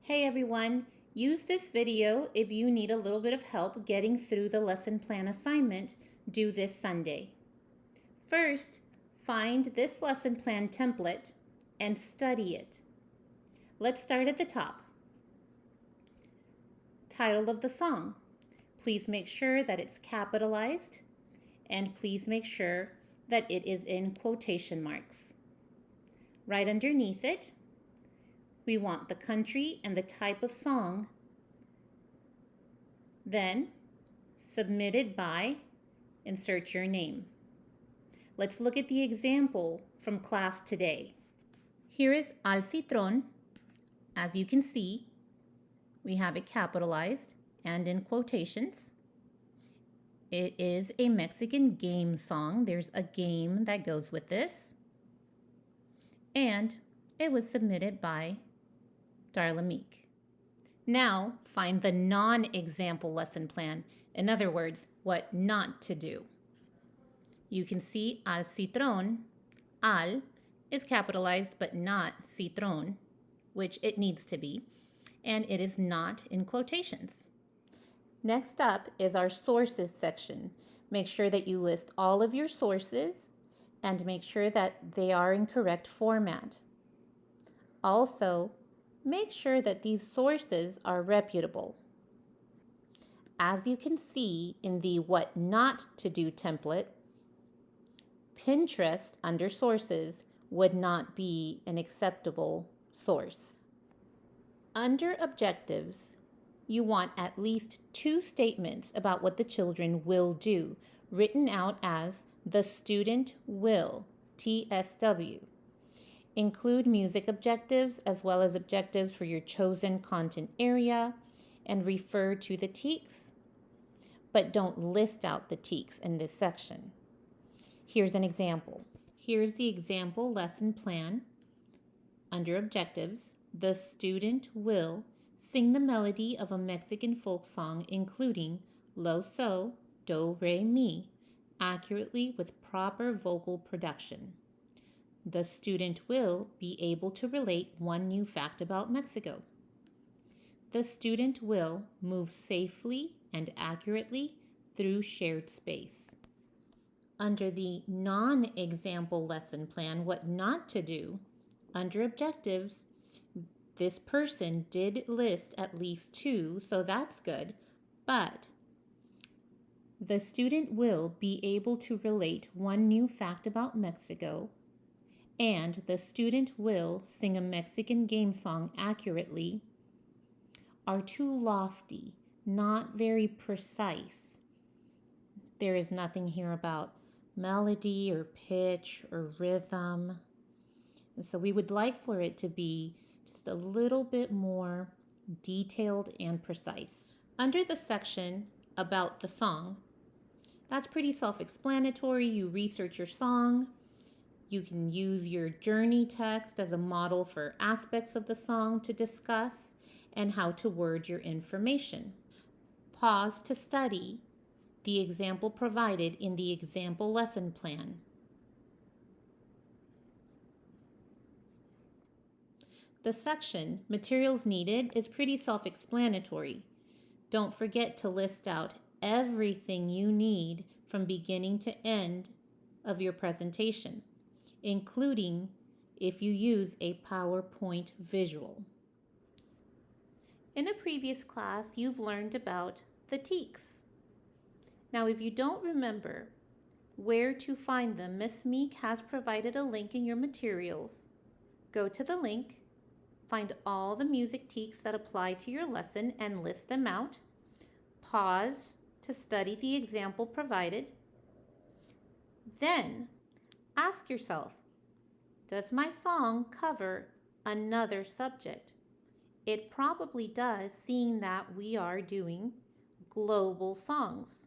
Hey everyone, use this video if you need a little bit of help getting through the lesson plan assignment due this Sunday. First, find this lesson plan template and study it. Let's start at the top. Title of the song. Please make sure that it's capitalized and please make sure that it is in quotation marks. Right underneath it, we want the country and the type of song. Then, submitted by, insert your name. Let's look at the example from class today. Here is Al Citron. As you can see, we have it capitalized and in quotations. It is a Mexican game song. There's a game that goes with this. And it was submitted by Darla Meek. Now, find the non-example lesson plan. In other words, what not to do. You can see Al Citron. Al is capitalized but not citron, which it needs to be, and it is not in quotations. Next up is our sources section. Make sure that you list all of your sources and make sure that they are in correct format. Also, make sure that these sources are reputable. As you can see in the What Not to Do template, Pinterest under sources would not be an acceptable source. Under objectives, you want at least 2 statements about what the children will do, written out as the student will, TSW. Include music objectives as well as objectives for your chosen content area and refer to the TEKS, but don't list out the TEKS in this section. Here's an example. Here's the example lesson plan. Under objectives, the student will sing the melody of a Mexican folk song including lo so, do re mi, accurately with proper vocal production. The student will be able to relate one new fact about Mexico. The student will move safely and accurately through shared space. Under the non-example lesson plan, what not to do, under objectives, this person did list at least 2, so that's good, but the student will be able to relate one new fact about Mexico, and the student will sing a Mexican game song accurately are too lofty, not very precise. There is nothing here about melody or pitch or rhythm. And so we would like for it to be just a little bit more detailed and precise. Under the section about the song, that's pretty self-explanatory. You research your song. You can use your journey text as a model for aspects of the song to discuss and how to word your information. Pause to study the example provided in the example lesson plan. The section, Materials Needed, is pretty self-explanatory. Don't forget to list out everything you need from beginning to end of your presentation, including if you use a PowerPoint visual. In a previous class, you've learned about the TEKS. Now, if you don't remember where to find them, Ms. Meek has provided a link in your materials. Go to the link, find all the music TEKS that apply to your lesson and list them out. Pause to study the example provided. Then, ask yourself, does my song cover another subject? It probably does, seeing that we are doing global songs.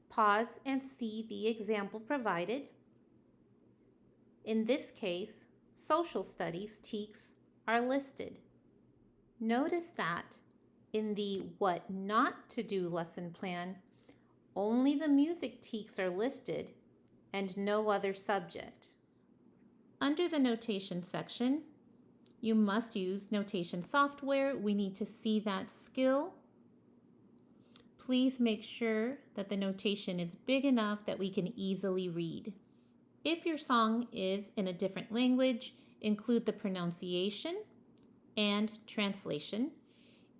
Pause and see the example provided. In this case, social studies TEKS are listed. Notice that in the What Not to Do lesson plan, only the music TEKS are listed and no other subject. Under the notation section, You must use notation software. We need to see that skill. Please make sure that the notation is big enough that we can easily read. If your song is in a different language, include the pronunciation and translation.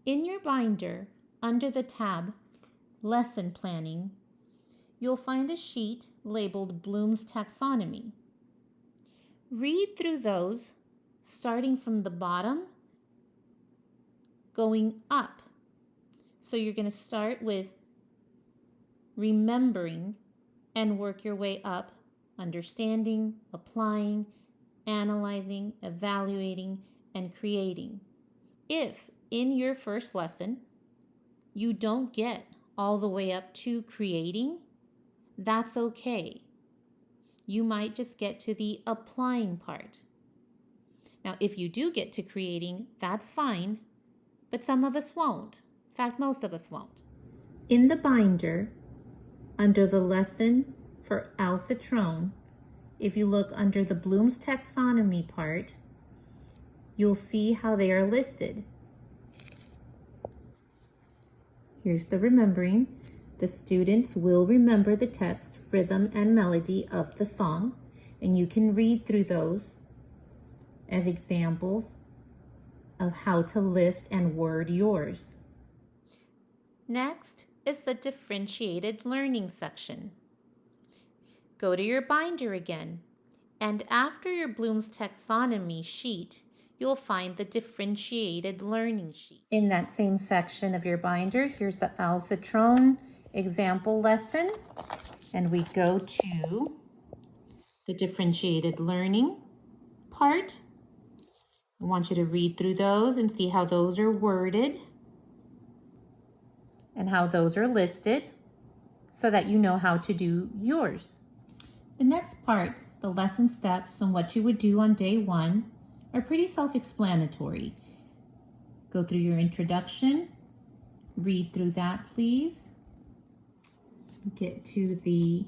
In your binder, under the tab Lesson Planning, you'll find a sheet labeled Bloom's Taxonomy. Read through those, starting from the bottom, going up. So you're going to start with remembering and work your way up, understanding, applying, analyzing, evaluating, and creating. If in your first lesson you don't get all the way up to creating, that's okay. You might just get to the applying part. Now, if you do get to creating, that's fine, but some of us won't. In fact, most of us won't. In the binder, under the lesson for Al Citrone, if you look under the Bloom's Taxonomy part, you'll see how they are listed. Here's the remembering. The students will remember the text, rhythm, and melody of the song, and you can read through those as examples of how to list and word yours. Next is the differentiated learning section. Go to your binder again, and after your Bloom's Taxonomy sheet, you'll find the differentiated learning sheet. In that same section of your binder, here's the Al Citrone example lesson, and we go to the differentiated learning part. I want you to read through those and see how those are worded and how those are listed so that you know how to do yours. The next parts, the lesson steps and what you would do on day 1, are pretty self-explanatory. Go through your introduction, read through that, please. Get to the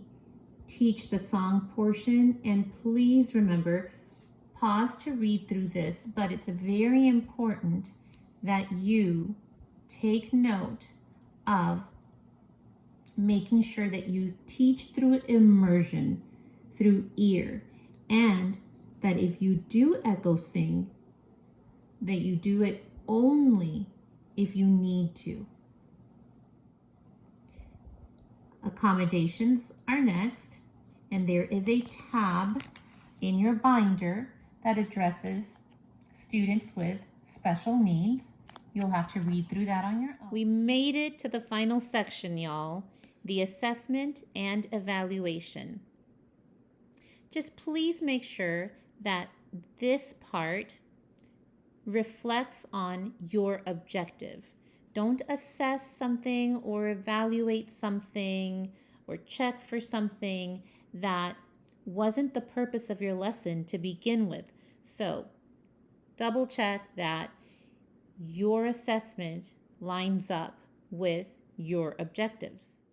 teach the song portion, and please remember, pause to read through this, but it's very important that you take note of making sure that you teach through immersion, through ear, and that if you do echo sing, that you do it only if you need to. Accommodations are next, and there is a tab in your binder that addresses students with special needs. You'll have to read through that on your own. We made it to the final section, y'all, the assessment and evaluation. Just please make sure that this part reflects on your objective. Don't assess something or evaluate something or check for something that wasn't the purpose of your lesson to begin with. So double check that your assessment lines up with your objectives.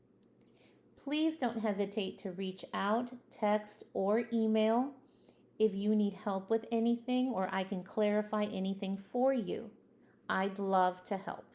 Please don't hesitate to reach out, text, or email if you need help with anything or I can clarify anything for you. I'd love to help.